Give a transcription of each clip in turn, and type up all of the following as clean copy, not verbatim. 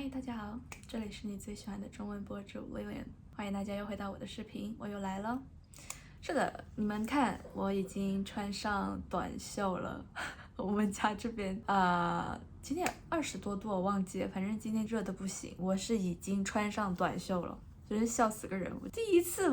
嗨，大家好，这里是你最喜欢的中文博主 Lilian， 欢迎大家又回到我的视频，我又来了。是的，你们看，我已经穿上短袖了。我们家这边今天20多度，我忘记了，反正今天热的不行。我是已经穿上短袖了，真是笑死个人。我第一次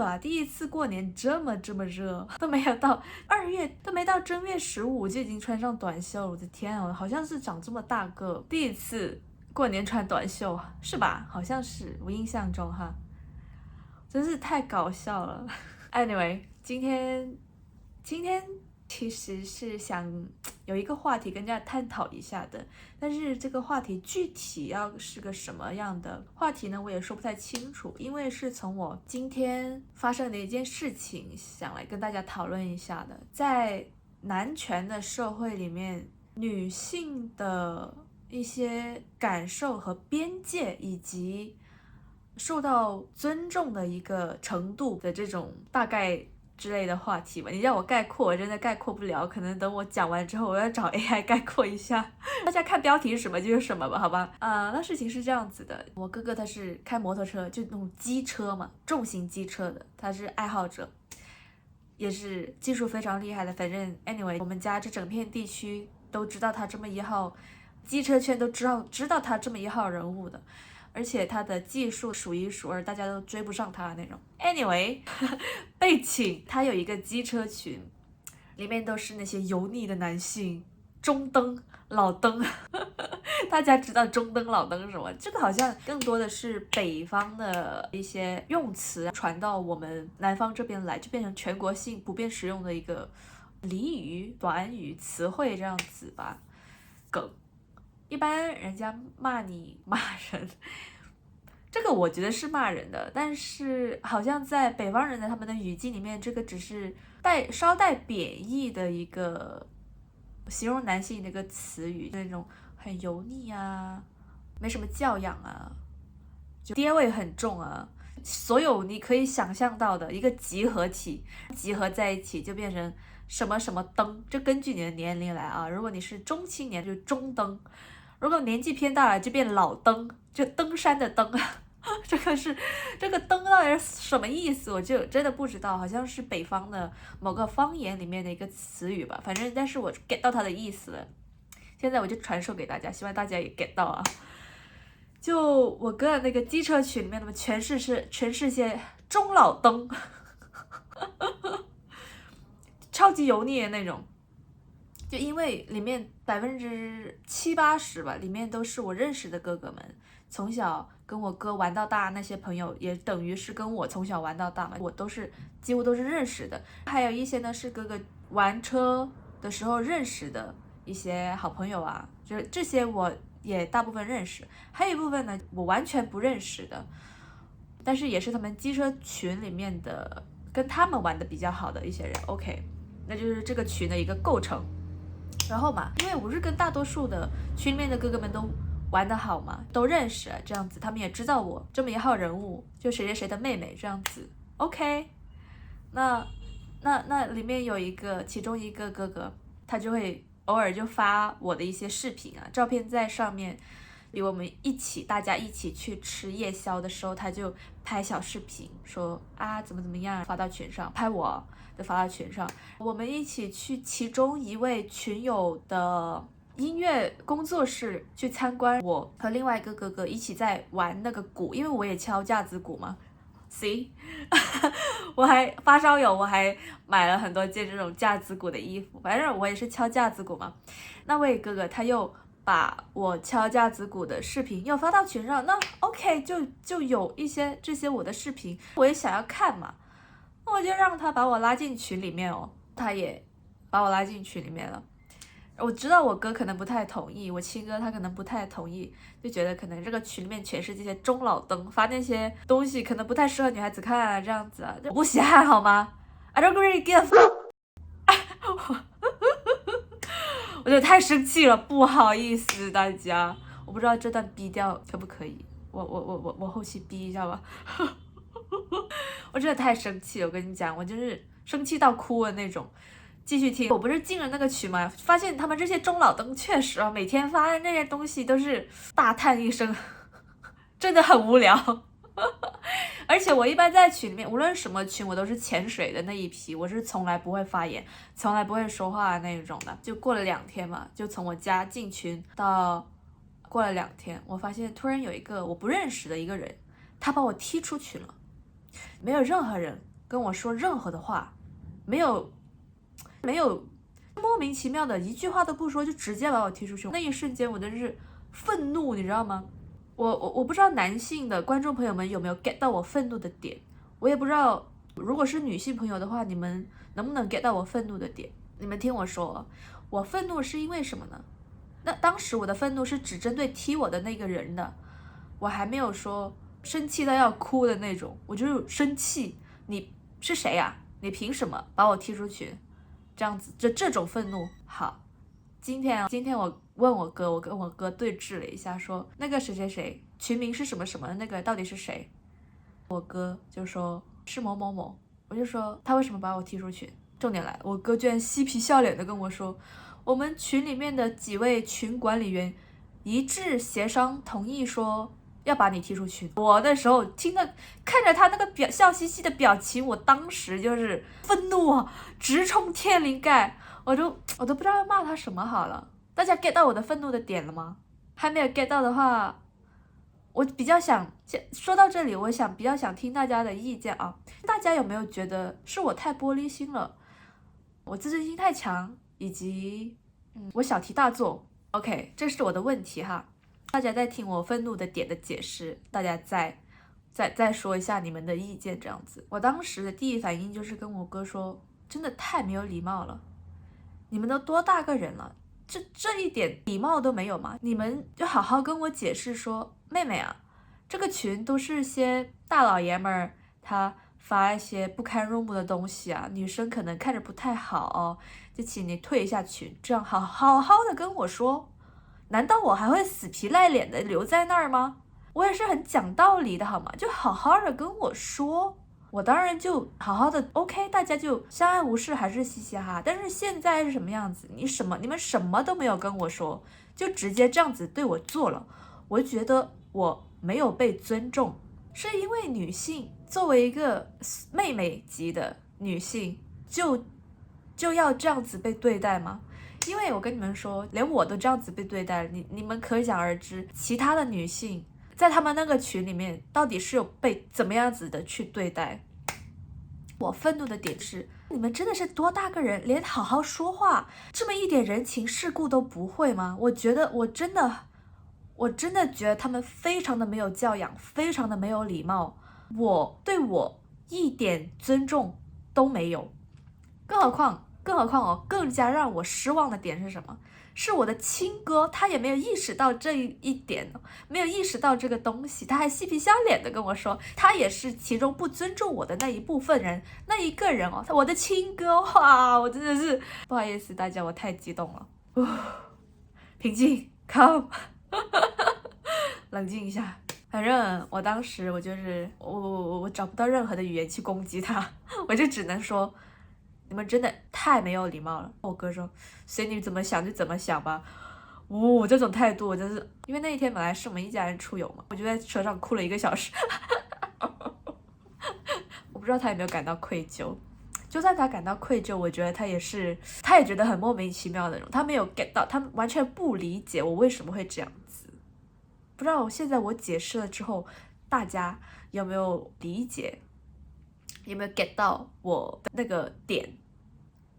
过年这么热，都没有到2月，都没到正月15就已经穿上短袖了。我的天啊，我好像是长这么大个，第一次过年穿短袖是吧？好像是，我印象中哈，真是太搞笑了。Anyway，今天其实是想有一个话题跟大家探讨一下的，但是这个话题具体要是个什么样的话题呢，我也说不太清楚，因为是从我今天发生的一件事情想来跟大家讨论一下的。在男权的社会里面，女性的一些感受和边界，以及受到尊重的一个程度的这种大概之类的话题吧。你让我概括，我真的概括不了，可能等我讲完之后，我要找 AI 概括一下。大家看标题是什么就是什么吧，好吧？那事情是这样子的，我哥哥他是开摩托车，就那种机车嘛，重型机车的，他是爱好者，也是技术非常厉害的。反正 anyway， 我们家这整片地区都知道他这么一号，机车圈都知道他这么一号人物的。而且他的技术数一数二，大家都追不上他的那种。Anyway， 背景他有一个机车群，里面都是那些油腻的男性，中登、老登。大家知道中登、老登是什么？这个好像更多的是北方的一些用词传到我们南方这边来，就变成全国性普遍使用的一个俚语、短语、词汇这样子吧，梗。一般人家骂你骂人，这个我觉得是骂人的，但是好像在北方人的他们的语境里面，这个只是稍带贬义的一个形容男性的一个词语，那种很油腻啊，没什么教养啊，就爹味很重啊，所有你可以想象到的一个集合体，集合在一起就变成什么什么登，就根据你的年龄来啊，如果你是中青年就中登。如果年纪偏大了，就变老登，就登山的登。这个登到底是什么意思？我就真的不知道，好像是北方的某个方言里面的一个词语吧。反正，但是我 get 到它的意思了。现在我就传授给大家，希望大家也 get 到啊。就我哥的那个机车群里面，他们全是些中老登，超级油腻的那种。就因为里面70%、80%吧，里面都是我认识的哥哥们，从小跟我哥玩到大，那些朋友也等于是跟我从小玩到大嘛，我几乎都是认识的。还有一些呢是哥哥玩车的时候认识的一些好朋友啊，就是这些我也大部分认识，还有一部分呢我完全不认识的，但是也是他们机车群里面的跟他们玩的比较好的一些人。OK， 那就是这个群的一个构成。然后嘛，因为我是跟大多数的群里面的哥哥们都玩得好嘛，都认识，这样子他们也知道我这么一号人物，就谁谁谁的妹妹这样子。OK， 那里面有其中一个哥哥，他就会偶尔就发我的一些视频啊，照片在上面，比我们大家一起去吃夜宵的时候，他就拍小视频说啊怎么样，发到群上，拍我就发到群上。我们一起去其中一位群友的音乐工作室去参观，我和另外一个哥哥一起在玩那个鼓，因为我也敲架子鼓嘛。See， 我还发烧友，我还买了很多件这种架子鼓的衣服，反正我也是敲架子鼓嘛。那位哥哥他又把我敲架子鼓的视频又发到群上，那 OK 就有一些这些我的视频，我也想要看嘛，那我就让他把我拉进群里面哦，他也把我拉进群里面了。我知道我哥可能不太同意，我亲哥他可能不太同意，就觉得可能这个群里面全是这些中老登，发那些东西可能不太适合女孩子看啊，这样子啊，我不稀罕好吗 ？I don't really give a fuck 我觉得太生气了，不好意思大家，我不知道这段逼掉可不可以，我后期逼一下吧。我真的太生气了，我跟你讲，我就是生气到哭的那种。继续听，我不是进了那个群嘛，发现他们这些中老登确实啊，每天发的那些东西都是大叹一声，真的很无聊。而且我一般在群里面，无论什么群，我都是潜水的那一批，我是从来不会发言，从来不会说话的那一种的。就过了2天嘛，就从我家进群到过了2天，我发现突然有一个我不认识的一个人，他把我踢出群了，没有任何人跟我说任何的话，没有莫名其妙的一句话都不说，就直接把我踢出群。那一瞬间我真是愤怒，你知道吗？我不知道男性的观众朋友们有没有 get 到我愤怒的点，我也不知道如果是女性朋友的话，你们能不能 get 到我愤怒的点？你们听我说，我愤怒是因为什么呢？那当时我的愤怒是只针对踢我的那个人的，我还没有说生气到要哭的那种，我就生气，你是谁呀？你凭什么把我踢出群？这样子，这种愤怒。好，今天我问我哥，我跟我哥对峙了一下，说那个谁谁谁群名是什么什么，那个到底是谁？我哥就说是某某某，我就说他为什么把我踢出群？重点来，我哥居然嬉皮笑脸的跟我说，我们群里面的几位群管理员一致协商同意说要把你踢出群。我那时候看着他那个笑嘻嘻的表情，我当时就是愤怒啊，直冲天灵盖，我都不知道要骂他什么好了。大家 get 到我的愤怒的点了吗？还没有 get 到的话，我比较想说到这里，我比较想听大家的意见啊。大家有没有觉得是我太玻璃心了，我自尊心太强，以及我小题大做 ？OK， 这是我的问题哈。大家在听我愤怒的点的解释，大家再说一下你们的意见，这样子。我当时的第一反应就是跟我哥说，真的太没有礼貌了，你们都多大个人了，这一点礼貌都没有吗？你们就好好跟我解释说，妹妹啊，这个群都是些大老爷们儿，他发一些不堪入目的东西啊，女生可能看着不太好哦，就请你退一下群，这样好好的跟我说。难道我还会死皮赖脸的留在那儿吗？我也是很讲道理的好吗？就好好的跟我说，我当然就好好的 OK， 大家就相安无事，还是嘻嘻哈哈。但是现在是什么样子？你们什么都没有跟我说，就直接这样子对我做了，我觉得我没有被尊重。是因为女性作为一个妹妹级的女性，就要这样子被对待吗？因为我跟你们说，连我都这样子被对待了，你们可想而知，其他的女性在他们那个群里面到底是有被怎么样子的去对待。我愤怒的点是，你们真的是多大个人，连好好说话这么一点人情世故都不会吗？我真的觉得他们非常的没有教养，非常的没有礼貌，对我一点尊重都没有。更何况哦，更加让我失望的点是什么？是我的亲哥，他也没有意识到这一点，没有意识到这个东西，他还嬉皮笑脸的跟我说，他也是其中不尊重我的那一部分人，那一个人哦，我的亲哥，哇，我真的是不好意思大家，我太激动了，平静 ，calm， 冷静一下。反正我当时就是我找不到任何的语言去攻击他，我就只能说，你们真的太没有礼貌了。我哥说，随你怎么想就怎么想吧。我这种态度，我真是，因为那一天本来是我们一家人出游嘛，我就在车上哭了1个小时。我不知道他有没有感到愧疚，就算他感到愧疚，我觉得他也觉得很莫名其妙的那种，他没有 get 到，他完全不理解我为什么会这样子。不知道现在我解释了之后，大家有没有理解？有没有 get 到我的那个点？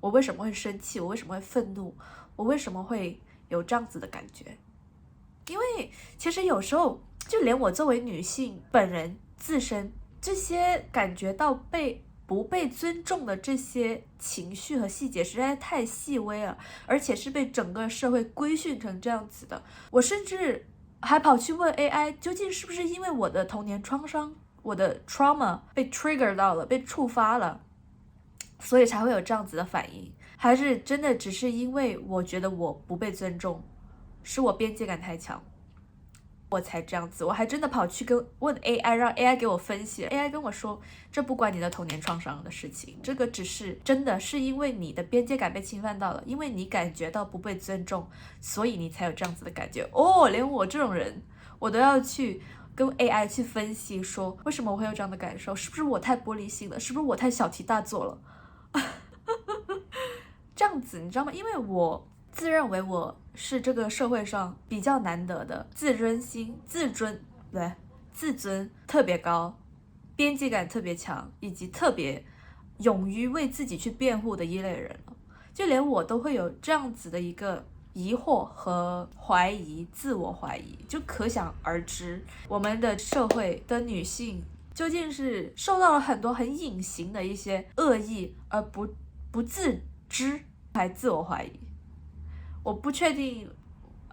我为什么会生气？我为什么会愤怒？我为什么会有这样子的感觉？因为其实有时候，就连我作为女性本人自身，这些感觉到不被尊重的这些情绪和细节实在太细微了，而且是被整个社会规训成这样子的。我甚至还跑去问 AI， 究竟是不是因为我的童年创伤，我的 trauma 被 trigger 到了，被触发了，所以才会有这样子的反应，还是真的只是因为我觉得我不被尊重，是我边界感太强，我才这样子。我还真的跑去问 AI， 让 AI 给我分析， AI 跟我说，这不关你的童年创伤的事情，这个只是真的是因为你的边界感被侵犯到了，因为你感觉到不被尊重，所以你才有这样子的感觉。连我这种人我都要去跟 AI 去分析说为什么我会有这样的感受，是不是我太玻璃心了，是不是我太小题大做了？这样子你知道吗？因为我自认为我是这个社会上比较难得的自尊特别高，边界感特别强，以及特别勇于为自己去辩护的一类人了。就连我都会有这样子的一个疑惑和怀疑，自我怀疑，就可想而知，我们的社会的女性究竟是受到了很多很隐形的一些恶意，而不自知，还自我怀疑。我不确定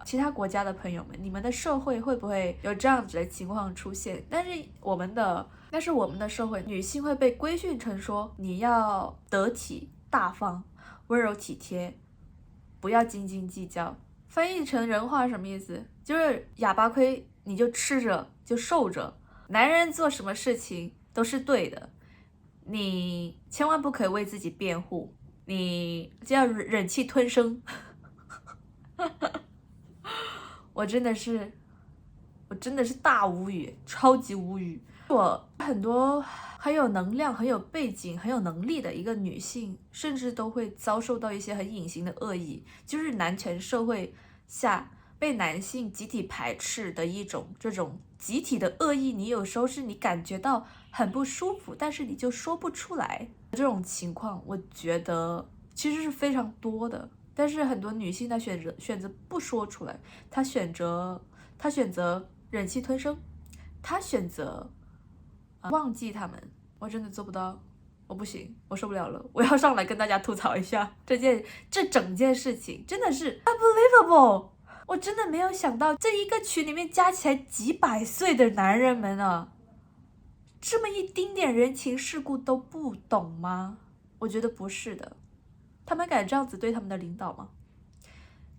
其他国家的朋友们，你们的社会会不会有这样子的情况出现？但是我们的社会，女性会被规训成说你要得体大方、温柔体贴，不要斤斤计较。翻译成人话什么意思？就是哑巴亏你就吃着就受着，男人做什么事情都是对的，你千万不可以为自己辩护，你就要忍气吞声。我真的是大无语，超级无语。我很多很有能量、很有背景、很有能力的一个女性，甚至都会遭受到一些很隐形的恶意，就是男权社会下被男性集体排斥的这种集体的恶意。你有时候是你感觉到很不舒服，但是你就说不出来。这种情况，我觉得其实是非常多的。但是很多女性她选择不说出来，她选择忍气吞声，她选择忘记他们。我真的做不到，我不行，我受不了了，我要上来跟大家吐槽一下这整件事情真的是 unbelievable。我真的没有想到这一个群里面加起来几百岁的男人们啊，这么一丁点人情世故都不懂吗？我觉得不是的。他们敢这样子对他们的领导吗？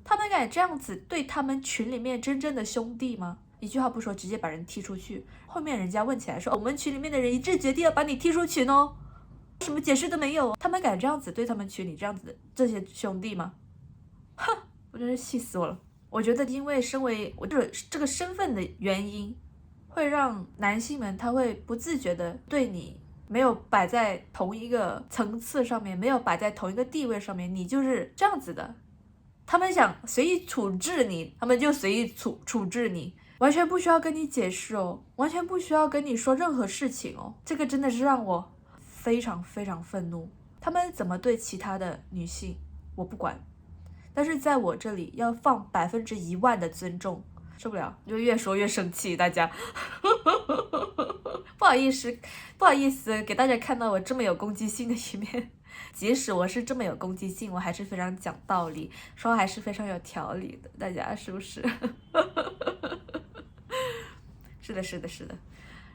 他们敢这样子对他们群里面真正的兄弟吗？一句话不说，直接把人踢出去。后面人家问起来说，我们群里面的人一致决定要把你踢出群哦，什么解释都没有。他们敢这样子对他们群里这样子的这些兄弟吗？哼，我真是气死我了。我觉得因为身为我这个身份的原因，会让男性们他会不自觉的对你没有摆在同一个层次上面，没有摆在同一个地位上面，你就是这样子的。他们想随意处置你，他们就随意处置你，完全不需要跟你解释哦，完全不需要跟你说任何事情哦。这个真的是让我非常非常愤怒。他们怎么对其他的女性，我不管，但是在我这里要放10000%的尊重。受不了，就越说越生气，大家不好意思给大家看到我这么有攻击性的一面。即使我是这么有攻击性，我还是非常讲道理，说话还是非常有条理的，大家是不是？是的，是的，是的。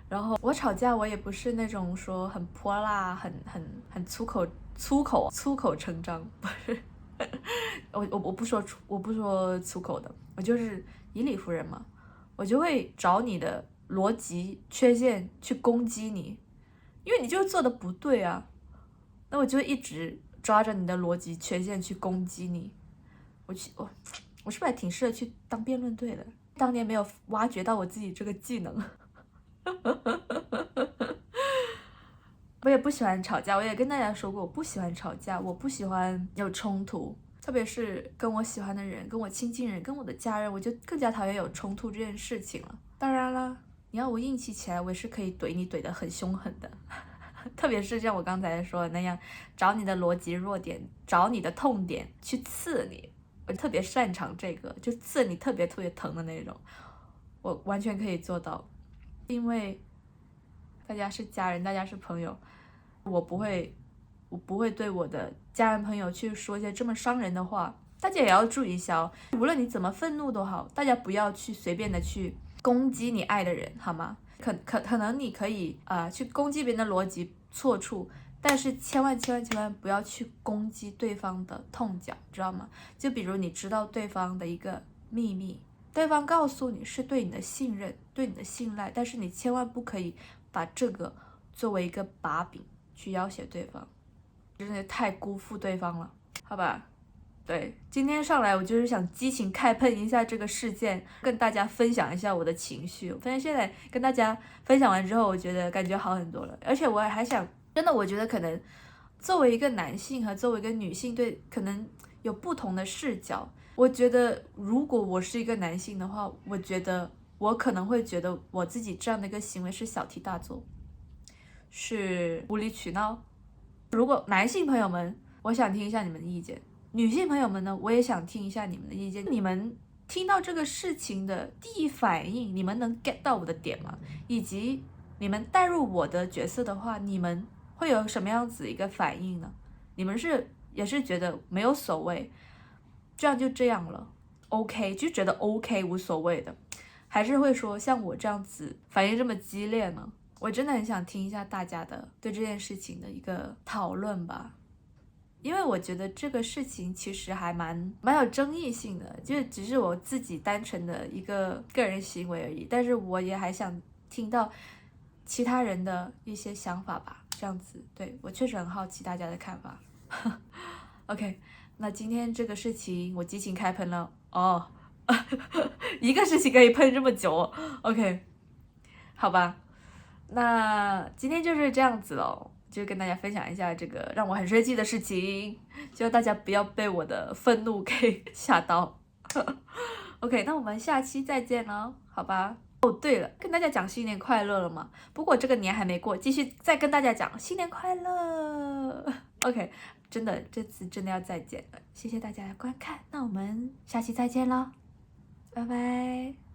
然后我吵架，我也不是那种说很泼辣、很粗口成章，不是。我不说粗口的，我就是以理服人嘛，我就会找你的逻辑缺陷去攻击你，因为你就是做的不对啊，那我就一直抓着你的逻辑缺陷去攻击你。我是不是还挺适合去当辩论队的？当年没有挖掘到我自己这个技能。我也不喜欢吵架，我也跟大家说过，我不喜欢吵架，我不喜欢有冲突，特别是跟我喜欢的人、跟我亲近人、跟我的家人，我就更加讨厌有冲突这件事情了。当然啦，你要我硬气起来，我也是可以怼你怼得很凶狠的，特别是像我刚才说的那样，找你的逻辑弱点，找你的痛点去刺你，我特别擅长这个，就刺你特别疼的那种，我完全可以做到，因为大家是家人，大家是朋友。我不会对我的家人朋友去说一些这么伤人的话，大家也要注意一下哦。无论你怎么愤怒都好，大家不要去随便的去攻击你爱的人，好吗？可能你可以去攻击别人的逻辑错处，但是千万不要去攻击对方的痛脚，知道吗？就比如你知道对方的一个秘密，对方告诉你是对你的信任，对你的信赖，但是你千万不可以把这个作为一个把柄去要挟对方，真的太辜负对方了，好吧？对，今天上来我就是想激情开喷一下这个事件，跟大家分享一下我的情绪。我发现现在跟大家分享完之后，我觉得感觉好很多了，而且我还想，真的，我觉得可能作为一个男性和作为一个女性，对，可能有不同的视角。我觉得如果我是一个男性的话，我觉得我可能会觉得我自己这样的一个行为是小题大做，是无理取闹。如果男性朋友们，我想听一下你们的意见；女性朋友们呢，我也想听一下你们的意见。你们听到这个事情的第一反应，你们能 get 到我的点吗？以及你们带入我的角色的话，你们会有什么样子一个反应呢？你们也是觉得没有所谓，这样就这样了 ，OK， 就觉得 OK 无所谓的，还是会说像我这样子反应这么激烈呢？我真的很想听一下大家的对这件事情的一个讨论吧，因为我觉得这个事情其实还蛮有争议性的，就只是我自己单纯的一个个人行为而已，但是我也还想听到其他人的一些想法吧，这样子，对，我确实很好奇大家的看法。OK， 那今天这个事情我激情开喷了哦，一个事情可以喷这么久哦，OK， 好吧。那今天就是这样子咯，就跟大家分享一下这个让我很生气的事情，希望大家不要被我的愤怒给吓到。OK， 那我们下期再见了，好吧？哦，对了，跟大家讲新年快乐了吗？不过这个年还没过，继续再跟大家讲新年快乐。OK， 真的，这次真的要再见了，谢谢大家的观看，那我们下期再见了，拜拜。